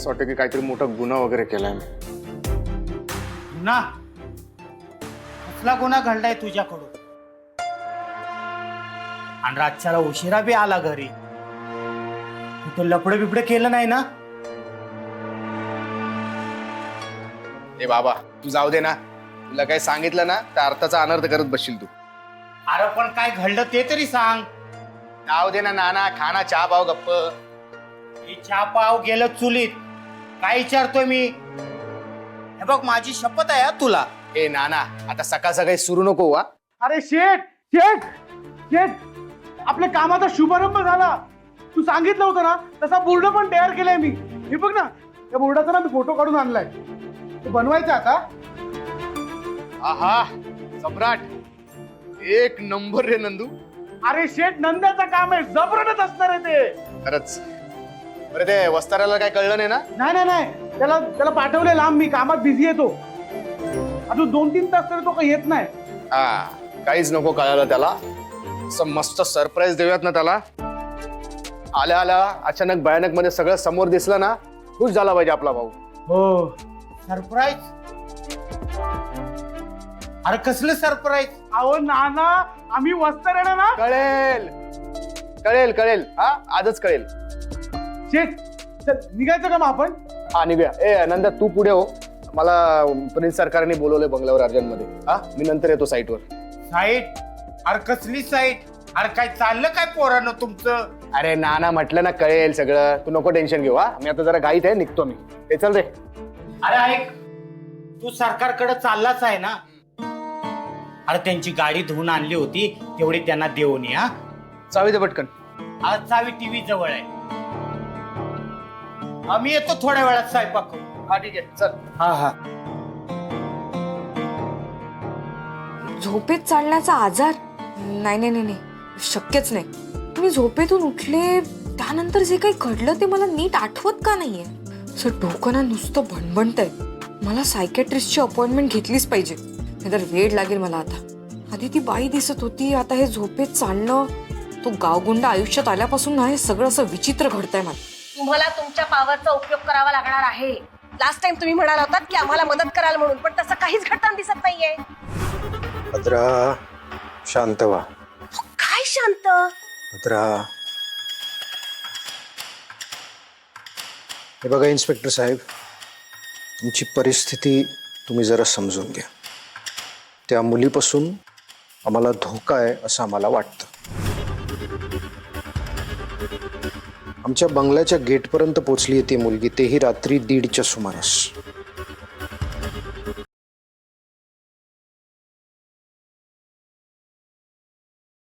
असं वाटतं की काहीतरी मोठा गुन्हा वगैरे केलाय मी. गुन्हा? कसला गुन्हा घडलाय तुझ्याकडून? आणि रातच्याला उशिरा बी आला घरी. तू लपडे बिपडे केलं नाही ना? ए बाबा तू जाऊ दे ना, तुला काही सांगितलं ना तर अर्थाचा अनर्थ करत बसशील तू. अरे पण काय घडलं ते तरी सांग. जाऊ दे ना नाना, खाना चहा पाव गप्प. ही चहा पाव गेलं चुलीत. काय विचारतोय मी? हे बघ माझी शपथ आहे हा तुला. ए नाना आता सकाळ सकाळी सुरू नको वा. अरे शेठ शेठ शेठ, आपल्या कामाचा शुभारंभ झाला. तू सांगितलं होतं ना तसा बोर्ड पण तयार केलाय मी. हे बघ ना, त्या बोर्डाचा ना मी फोटो काढून आणलाय. ते बनवायचं आता. आहा सम्राट, एक नंबर रे नंदू. अरे शेठ, नंद्याचं काम आहे, जबरदस्त असणार आहे ते. खरंच. बरं ते वस्ताराला काय कळलं नाही ना? नाही नाही नाही, त्याला पाठवले लांब. मी कामात बिझी येतो. अजून 2-3 तास तरी तो काही येत नाही. हा काहीच नको कळालं त्याला. असं मस्त सरप्राईज देऊयात ना त्याला. आल्या आल्या अचानक भयानक मध्ये सगळं समोर दिसलं ना, खुश झाला पाहिजे आपला भाऊ. हो. सरप्राईज? अरे कसलं सरप्राईज? अहो नाना, आम्ही वस्तर येणार ना. कळेल कळेल कळेल, हा आजच कळेल. शेठ चल, निघायचं का मग आपण? हा निघूया. ए नंदा तू पुढे हो, मला प्रिन्स सरकारने बोलवलंय बंगल्यावर अर्जंट मध्ये. हा मी नंतर येतो साईटवर. साईट? अरे कसली साईट? अरे काय चाललं काय पोरानं तुमचं? अरे नाना म्हटलं ना कळेल सगळं, तू नको टेन्शन घेऊ. हा मी आता जरा घाईत आहे, निघतो मी. हे चल रे. अरे ऐक, तू सरकारकडे चाललाच आहे ना? अरे त्यांची गाडी धुवून आणली होती, तेवढी त्यांना देऊन ये. हा चावी दे पटकन. आज चावी टीव्ही जवळ आहे. आम्ही येतो थोड्या वेळात स्वयंपाक करू. हा ठीक आहे चल. हा हा. झोपेत चालण्याचा आजार? नाही नाही नाही नाही, शक्यच नाही. तुम्ही झोपेतून उठले त्यानंतर जे काही घडलं ते मला नीट आठवत का नाहीये? असं डोकं ना नुसतं भणभणतंय. मला सायकॅट्रिस्टची अपॉइंटमेंट घेतलीच पाहिजे, नाहीतर वेळ लागेल मला. आता आधी ती बाई दिसत होती, आता हे झोपेत चालणं. तो गावगुंडा आयुष्यात आल्यापासून ना हे सगळं असं विचित्र घडतंय मला. तुम्हाला तुमच्या पॉवरचा उपयोग करावा लागणार आहे. लास्ट टाइम तुम्ही म्हणाला होतात की आम्हाला मदत कराल म्हणून, पण तसं काहीच घडताना दिसत नाहीये. भद्रा शांत व्हा. काय शांत? भद्रा, हे बघा इन्स्पेक्टर साहेब, तुमची परिस्थिती तुम्ही जरा समजून घ्या. त्या मुलीपासून आम्हाला धोका आहे असं आम्हाला वाटतं. आमच्या बंगल्याच्या गेटपर्यंत पोचली ती मुलगी, तेही रात्री 1:30च्या सुमारास.